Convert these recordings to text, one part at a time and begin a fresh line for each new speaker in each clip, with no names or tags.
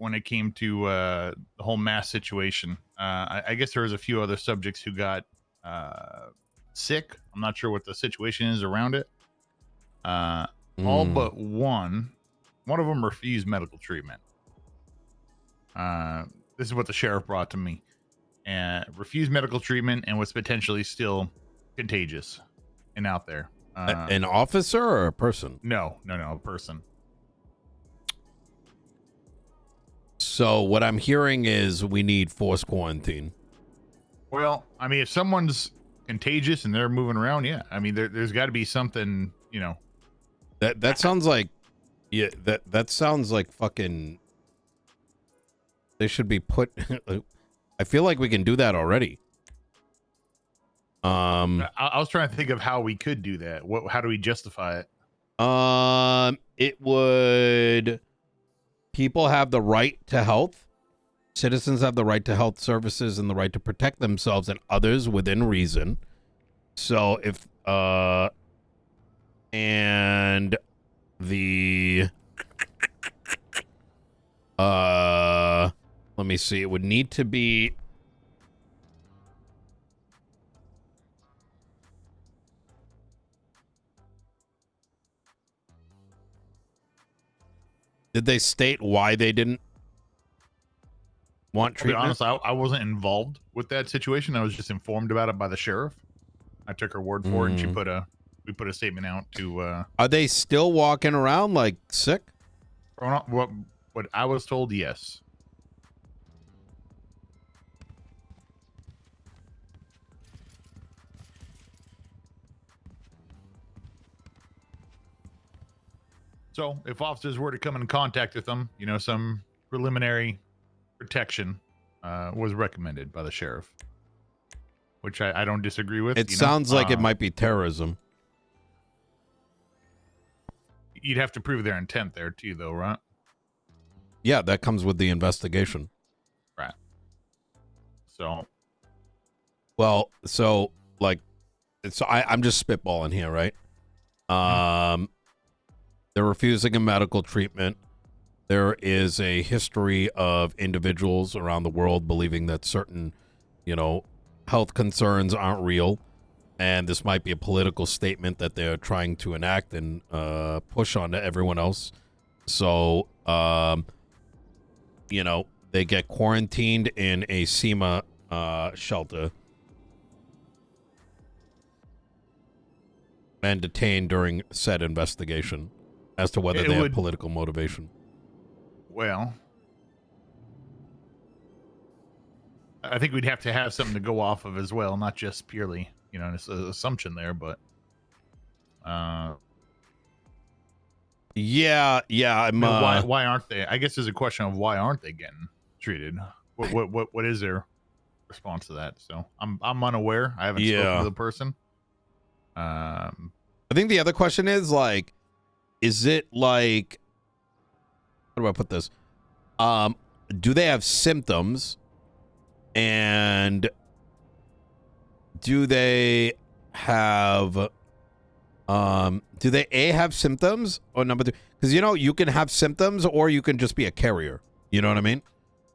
when it came to the whole mass situation. I guess there was a few other subjects who got sick. I'm not sure what the situation is around it. All but one of them refused medical treatment. This is what the sheriff brought to me. And refused medical treatment and was potentially still contagious and out there.
An officer or a person?
No, a person.
So what I'm hearing is we need forced quarantine.
Well, I mean, if someone's contagious and they're moving around, yeah. I mean, there's got to be something, you know.
That sounds like, yeah. That sounds like fucking. They should be put. I feel like we can do that already.
I was trying to think of how we could do that. How do we justify it?
It would. People have the right to health. Citizens have the right to health services and the right to protect themselves and others within reason. So if and the let me see, it would need to be did they state why they didn't want treatment?
To be honest, I wasn't involved with that situation. I was just informed about it by the sheriff. I took her word for it, and we put a statement out to.
Are they still walking around like sick?
What I was told, yes. So, if officers were to come in contact with them, you know, some preliminary protection was recommended by the sheriff, which I don't disagree with.
It sounds like it might be terrorism.
You'd have to prove their intent there too, though, right?
Yeah, that comes with the investigation.
Right. So.
Well, so like, I'm just spitballing here, right? They're refusing a medical treatment. There is a history of individuals around the world believing that certain, you know, health concerns aren't real. And this might be a political statement that they're trying to enact and push on to everyone else. So, you know, they get quarantined in a SEMA shelter and detained during said investigation as to whether they have political motivation.
Well, I think we'd have to have something to go off of as well, not just purely, you know, an assumption there, but
yeah,
why aren't they? I guess there's a question of why aren't they getting treated? What is their response to that? So I'm unaware. I haven't spoken to the person.
I think the other question is like, is it like, how do I put this? Do they have symptoms? And do they have, do they have symptoms? Or number two, because, you know, you can have symptoms or you can just be a carrier. You know what I mean?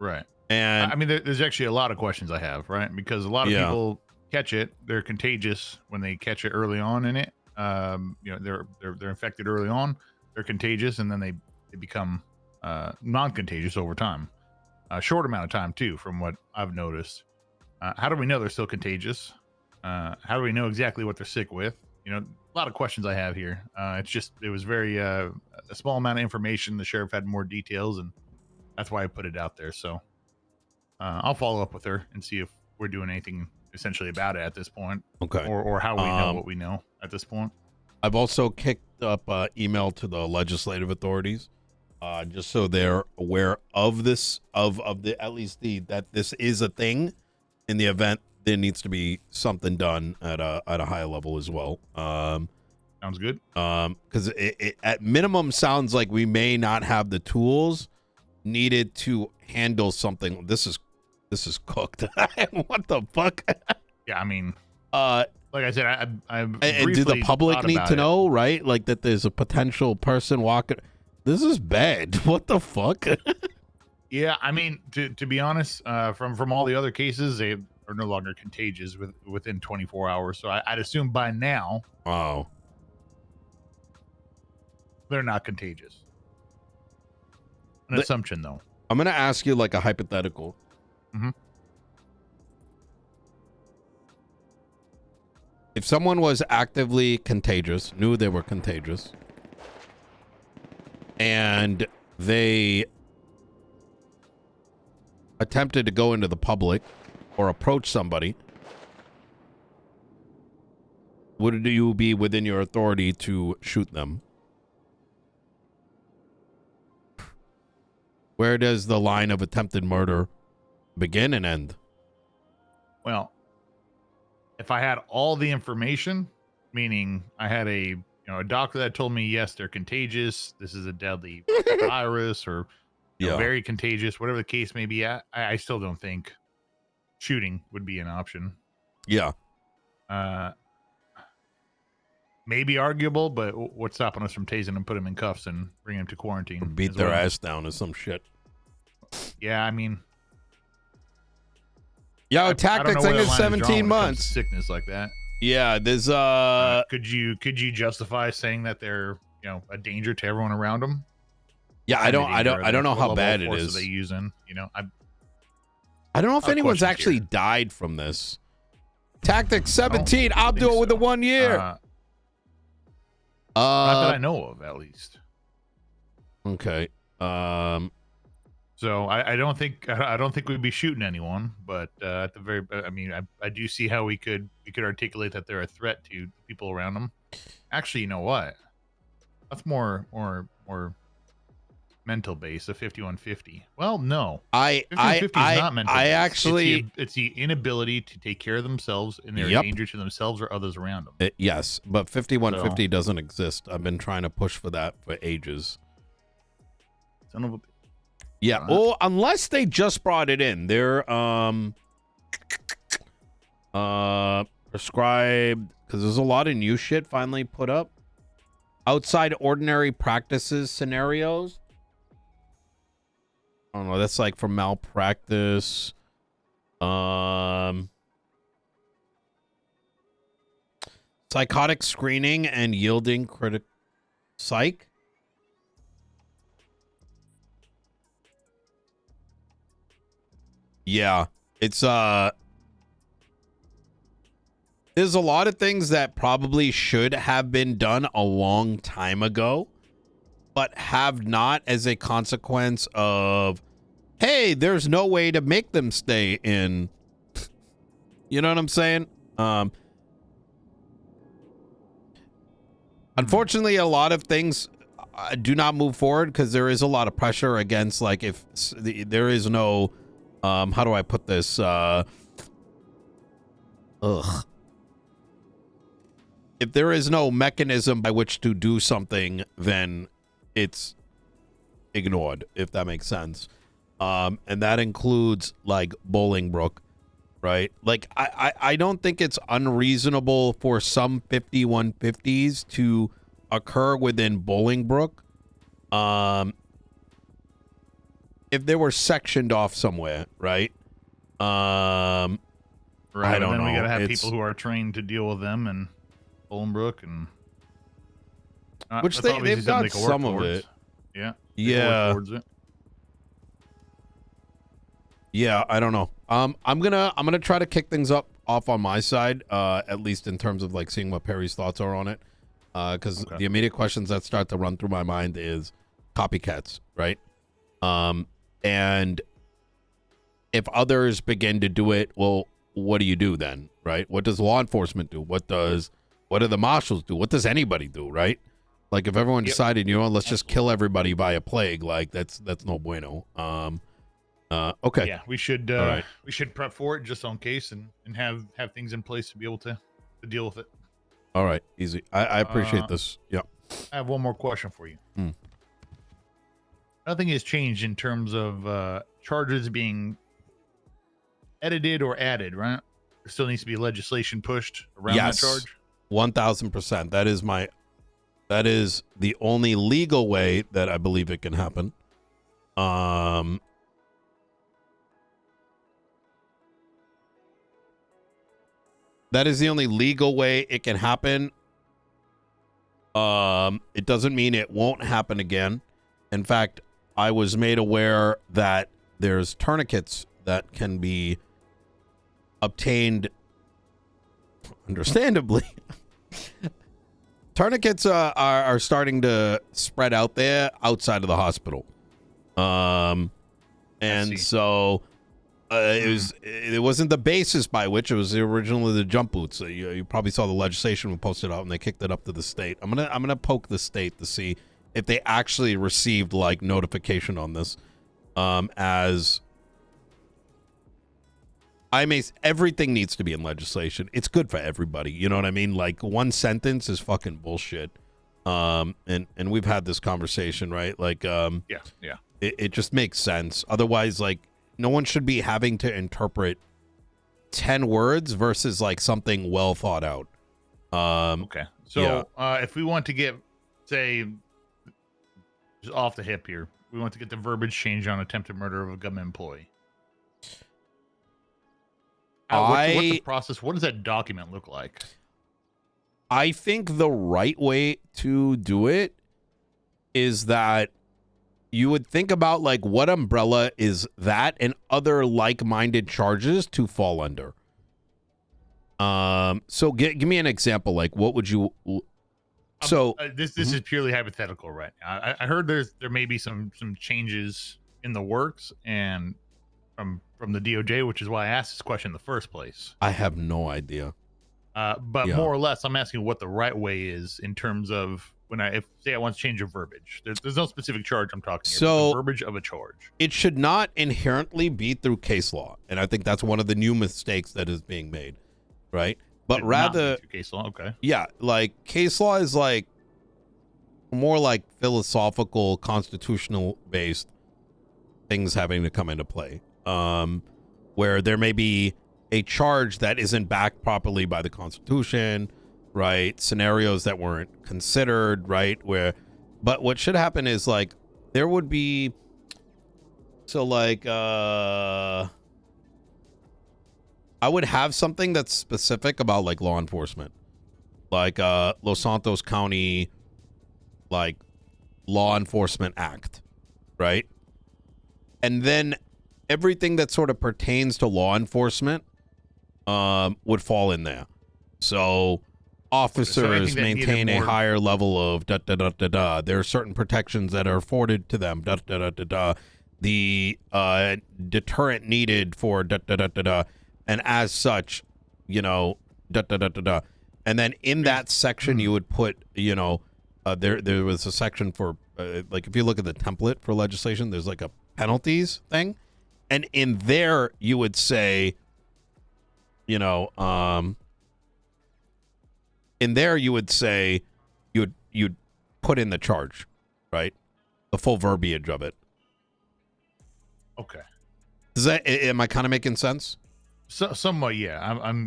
Right.
And
I mean, there's actually a lot of questions I have, right? Because a lot of people catch it. They're contagious when they catch it early on in it. You know, they're infected early on, they're contagious, and then they become non-contagious over time. A short amount of time too, from what I've noticed. How do we know they're still contagious? How do we know exactly what they're sick with? You know, a lot of questions I have here. It was very a small amount of information. The sheriff had more details, and that's why I put it out there. So I'll follow up with her and see if we're doing anything essentially about it at this point.
Okay.
Or how we know what we know at this point.
I've also kicked up email to the legislative authorities, just so they're aware of this, of the at least that this is a thing. In the event there needs to be something done at a higher level as well.
Sounds good.
Because it at minimum sounds like we may not have the tools needed to handle something. This is cooked. What the fuck?
Yeah, I mean, like I said, I
and do the public need to know, right? Like that there's a potential person walking. This is bad. What the fuck?
Yeah, I mean, to be honest, from all the other cases, they are no longer contagious within 24 hours. So I'd assume by now,
Oh,
they're not contagious. An assumption, though.
I'm gonna ask you like a hypothetical.
Mm-hmm.
If someone was actively contagious, knew they were contagious, and they attempted to go into the public or approach somebody, would you be within your authority to shoot them? Where does the line of attempted murder begin and end?
Well, if I had all the information, meaning I had a doctor that told me, yes, they're contagious, this is a deadly virus, or very contagious, whatever the case may be, I still don't think shooting would be an option.
Yeah.
Maybe arguable, but what's stopping us from tasing them, put them in cuffs, and bring them to quarantine?
Or beat their ass down or some shit.
Yeah, I mean,
yo, tactics in 17 months.
Sickness like that.
Yeah, there's
could you justify saying that they're a danger to everyone around them?
Yeah, I don't know how bad it is.
Are they using?
I don't know if anyone's actually died from this. Tactics 17. I'll do it with the 1 year.
Not that I know of, at least.
Okay.
So I don't think we'd be shooting anyone, but at the very, I mean, I do see how we could articulate that they're a threat to people around them. Actually, you know what? That's more mental base, a 5150. Well, no, 5150 is not mental.
I actually,
it's the inability to take care of themselves, and they're a danger to themselves or others around them.
Yes, but 5150 doesn't exist. I've been trying to push for that for ages.
Son of a.
Yeah. Oh, unless they just brought it in. They're prescribed, because there's a lot of new shit finally put up. Outside ordinary practices scenarios. I don't know. That's like for malpractice. Psychotic screening and yielding critic psych. Yeah, it's there's a lot of things that probably should have been done a long time ago, but have not, as a consequence of, hey, there's no way to make them stay in. You know what I'm saying? Unfortunately, a lot of things do not move forward because there is a lot of pressure against, like, if there is no how do I put this? If there is no mechanism by which to do something, then it's ignored, if that makes sense. And that includes, like, Bolingbrook, right? Like, I don't think it's unreasonable for some 5150s to occur within Bolingbrook. If they were sectioned off somewhere, right?
Right.
I don't know.
We gotta have people who are trained to deal with them and Bolingbrook, and
which they've got some of it.
Yeah.
Yeah. Yeah, I don't know. I'm gonna try to kick things off on my side, at least in terms of like seeing what Perry's thoughts are on it. Because the immediate questions that start to run through my mind is copycats, right? And if others begin to do it, well, what do you do then, right? What does law enforcement do? What do the marshals do? What does anybody do, right? Like, if everyone decided, let's just kill everybody by a plague, like that's no bueno. Okay.
Yeah, we should prep for it just in case and have things in place to be able to deal with it.
All right, easy. I appreciate this. Yeah.
I have one more question for you. Nothing has changed in terms of charges being edited or added, right? There still needs to be legislation pushed around that charge.
1000%. That is the only legal way that I believe it can happen. That is the only legal way it can happen. It doesn't mean it won't happen again. In fact, I was made aware that there's tourniquets that can be obtained, understandably. Tourniquets are starting to spread out there outside of the hospital. And so it wasn't the basis by which it was originally the jump boots. You probably saw the legislation we posted out and they kicked it up to the state. I'm gonna poke the state to see if they actually received like notification on this. As everything needs to be in legislation. It's good for everybody. You know what I mean? Like one sentence is fucking bullshit. And we've had this conversation, right? Like,
yeah.
It just makes sense. Otherwise, like, no one should be having to interpret 10 words versus like something well thought out.
Okay. So if we want to get, say, just off the hip here, we want to get the verbiage changed on attempted murder of a government employee. What's the process? What does that document look like?
I think the right way to do it is that you would think about like what umbrella is that and other like-minded charges to fall under. So give me an example. Like, what would you? So
this is purely hypothetical, right? I heard there may be some changes in the works and from the DOJ, which is why I asked this question in the first place.
I have no idea.
But more or less, I'm asking what the right way is in terms of when I want to change a verbiage. There's no specific charge I'm talking about. So the verbiage of a charge.
It should not inherently be through case law, and I think that's one of the new mistakes that is being made, right? But rather
case law, okay.
Yeah, like case law is like more like philosophical, constitutional based things having to come into play. Where there may be a charge that isn't backed properly by the Constitution, right? Scenarios that weren't considered, right? But what should happen is like there would be, so like I would have something that's specific about like law enforcement, like Los Santos County, like Law Enforcement Act, right? And then everything that sort of pertains to law enforcement would fall in there. So officers maintain a higher level of da-da-da-da-da. There are certain protections that are afforded to them, da-da-da-da-da. The deterrent needed for da-da-da-da-da. And as such, you know, da-da-da-da-da. And then in that section, you would put, you know, there was a section for, like, if you look at the template for legislation, there's like a penalties thing. And in there, you would say, you know, in there, you would say, you'd put in the charge, right? The full verbiage of it.
Okay.
Am I kind of making sense?
So, somewhat, yeah.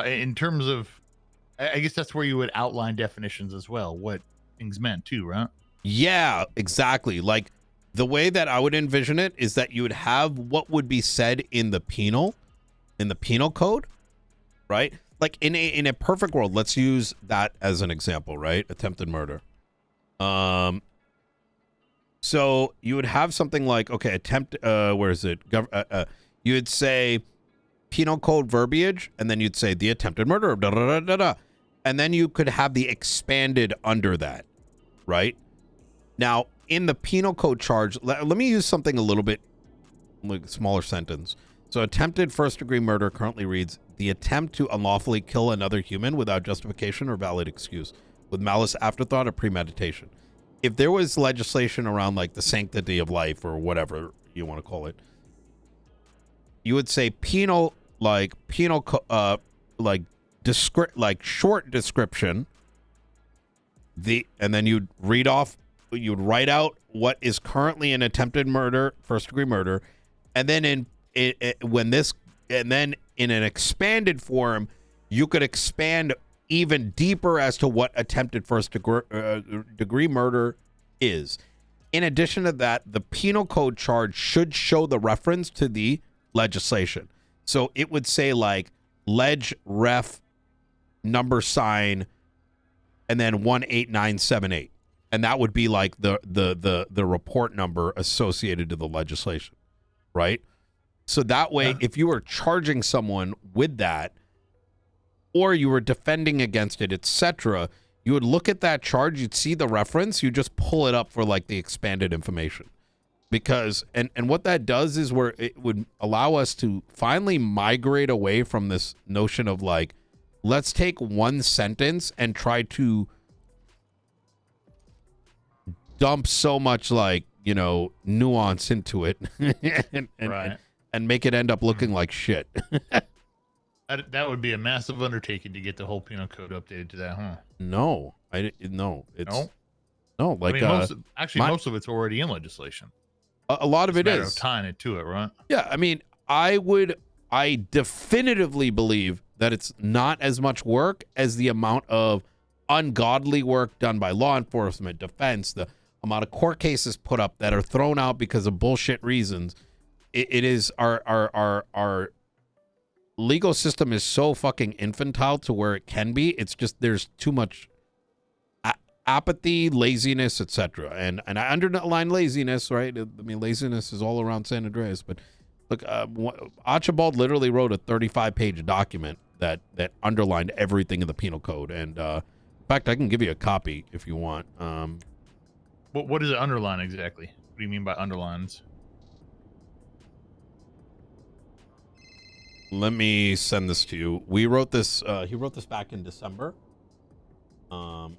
In terms of, I guess that's where you would outline definitions as well, what things meant too, right?
Yeah, exactly. Like the way that I would envision it is that you would have what would be said in the penal code, right? Like in a perfect world, let's use that as an example, right? Attempted murder. So you would have something like, okay, where is it? You would say penal code verbiage, and then you'd say the attempted murder of da-da-da-da-da. And then you could have the expanded under that, right? Now, in the penal code charge, let me use something a little bit like smaller sentence. So attempted first-degree murder currently reads, the attempt to unlawfully kill another human without justification or valid excuse, with malice, afterthought, or premeditation. If there was legislation around like the sanctity of life or whatever you want to call it, you would say penal short description, and then you'd write out what is currently an attempted murder, first degree murder, and then in an expanded form, you could expand even deeper as to what attempted first degree murder is. In addition to that, the penal code charge should show the reference to the legislation. So it would say like ledge ref number sign and then 18978, and that would be like the report number associated to the legislation, right? So that way, if you were charging someone with that, or you were defending against it, etc., you would look at that charge, you'd see the reference, you just pull it up for like the expanded information. Because, and what that does is where it would allow us to finally migrate away from this notion of like, let's take one sentence and try to dump so much like, you know, nuance into it and make it end up looking like shit.
That would be a massive undertaking to get the whole penal code updated to that, huh?
No, it's
no.
Like,
I mean, most of it's already in legislation.
A lot of it is
tying it to it, right?
Yeah, I mean, I definitively believe that it's not as much work as the amount of ungodly work done by law enforcement, defense, the amount of court cases put up that are thrown out because of bullshit reasons. It is our legal system is so fucking infantile to where it can be. It's just there's too much apathy, laziness, etc. And I underline laziness, right? I mean, laziness is all around San Andreas. But look, Archibald literally wrote a 35-page document that underlined everything in the penal code. And in fact, I can give you a copy if you want.
What does it underline exactly? What do you mean by underlines?
Let me send this to you. We wrote this. He wrote this back in December. Hold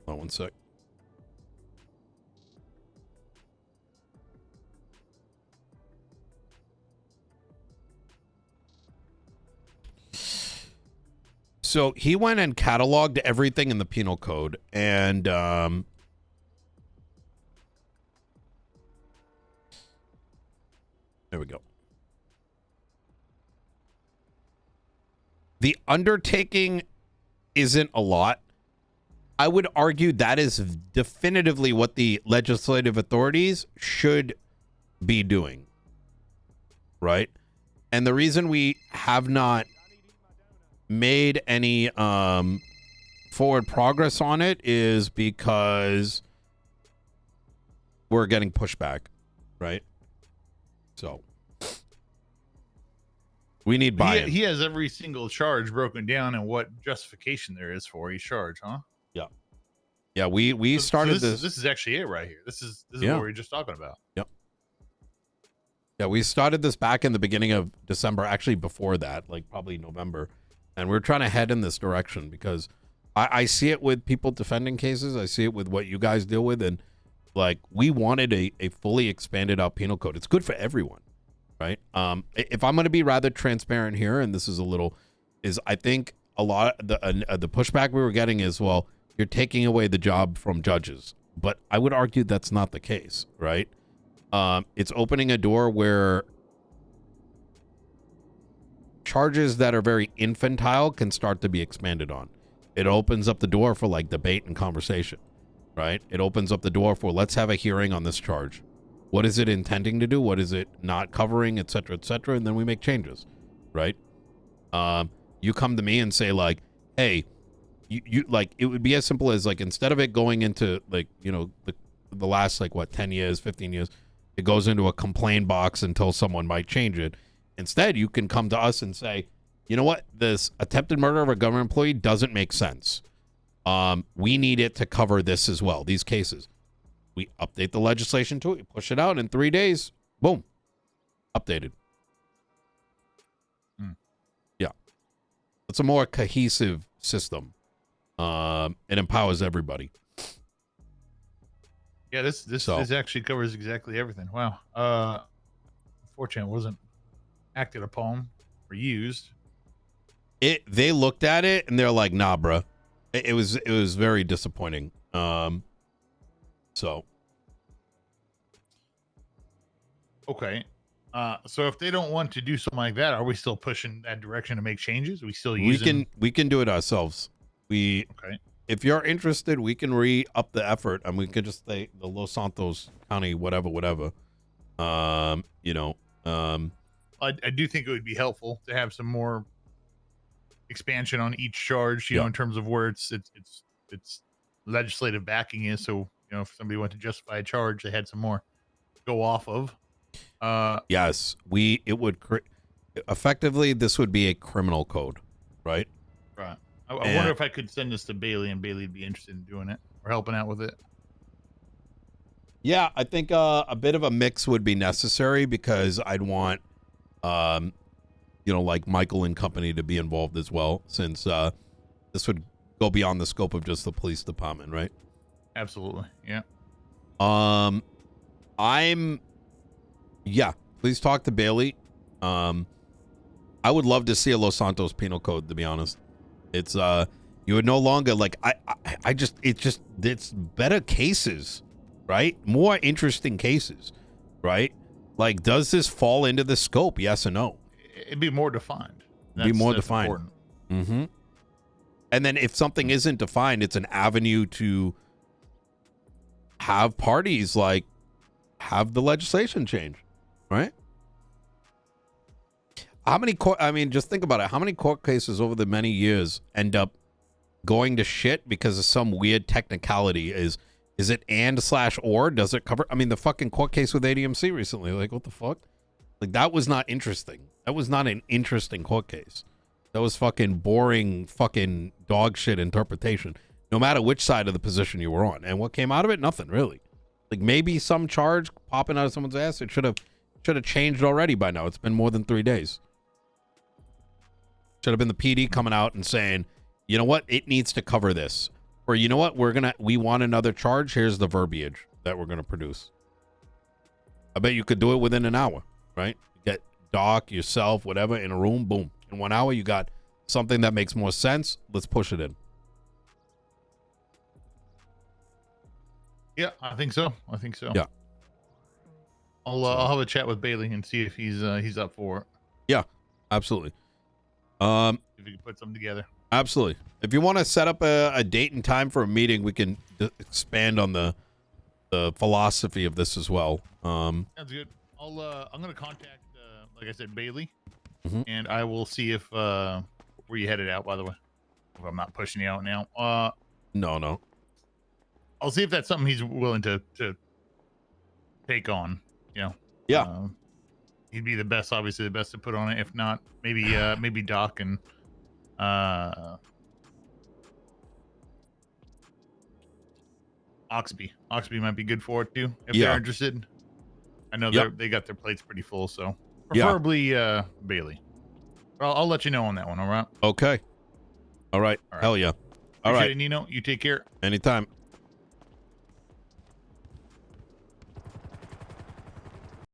on one sec. So he went and cataloged everything in the penal code, and there we go. The undertaking isn't a lot. I would argue that is definitively what the legislative authorities should be doing, right? And the reason we have not made any forward progress on it is because we're getting pushback, right? So we need buy-in.
He has every single charge broken down and what justification there is for each charge, huh?
Yeah, we started this.
This is actually it right here. This is what we were just talking about.
Yep. Yeah, we started this back in the beginning of December, actually before that, like probably November. And we're trying to head in this direction because I see it with people defending cases. I see it with what you guys deal with. And like, we wanted a fully expanded out penal code. It's good for everyone, right? If I'm going to be rather transparent here, and this is I think a lot of the pushback we were getting is, well, you're taking away the job from judges. But I would argue that's not the case, right? It's opening a door where charges that are very infantile can start to be expanded on. It opens up the door for like debate and conversation, right? It opens up the door for, let's have a hearing on this charge. What is it intending to do? What is it not covering, et cetera, and then we make changes, right? You come to me and say like, hey, you like, it would be as simple as like, instead of it going into like, you know, the last like what, 10 years, 15 years, it goes into a complaint box until someone might change it. Instead, you can come to us and say, you know what, this attempted murder of a government employee doesn't make sense. We need it to cover this as well, these cases. We update the legislation to it, we push it out in 3 days, boom, updated. Yeah. It's a more cohesive system. It empowers everybody.
Yeah, this actually covers exactly everything. Wow. Unfortunately, it wasn't acted upon or used.
They looked at it and they're like, nah, bruh. It was very disappointing. So
okay. So if they don't want to do something like that, are we still pushing that direction to make changes? Are we still using?
We can do it ourselves.
Okay.
If you're interested, we can re-up the effort, and we could just say the Los Santos County, whatever. I
do think it would be helpful to have some more expansion on each charge, you know, in terms of where it's legislative backing is. So, you know, if somebody went to justify a charge, they had some more go off of.
Yes, it would effectively, this would be a criminal code, right?
Right. I wonder if I could send this to Bailey, and Bailey'd be interested in doing it or helping out with it.
Yeah, I think a bit of a mix would be necessary, because I'd want, like Michael and company to be involved as well, since this would go beyond the scope of just the police department, right?
Absolutely. Yeah.
Please talk to Bailey. I would love to see a Los Santos penal code, to be honest. It's you would no longer like it's better cases, right? More interesting cases, right? Like, does this fall into the scope? Yes or no?
It'd be more defined.
Be more defined. Mm-hmm. And then if something isn't defined, it's an avenue to have parties like have the legislation change, right? How many just think about it. How many court cases over the many years end up going to shit because of some weird technicality? Is it and/or? Does it cover? I mean, the fucking court case with ADMC recently. Like, what the fuck? Like, that was not interesting. That was not an interesting court case. That was fucking boring, fucking dog shit interpretation, no matter which side of the position you were on. And what came out of it? Nothing, really. Like, maybe some charge popping out of someone's ass. It should have changed already by now. It's been more than 3 days. Should have been the PD coming out and saying, you know what, it needs to cover this. Or, you know what, we want another charge. Here's the verbiage that we're going to produce. I bet you could do it within an hour, right? Get Doc, yourself, whatever, in a room, boom. In 1 hour, you got something that makes more sense. Let's push it in.
Yeah, I think so.
Yeah.
I'll have a chat with Bailey and see if he's up for it.
Yeah, absolutely.
If we can put something together.
Absolutely. If you want to set up a date and time for a meeting, we can expand on the philosophy of this as well.
Sounds good. I'm gonna contact, like I said, Bailey, and I will see if where you headed out. By the way, if I'm not pushing you out now.
No.
I'll see if that's something he's willing to take on. You know.
Yeah.
He'd be obviously the best to put on it. If not, maybe Doc and Oxby might be good for it too if they're interested. I know they got their plates pretty full, so preferably Bailey. I'll let you know on that one. All right.
Okay. All right. Hell yeah. All right,
Nino. You take care.
Anytime.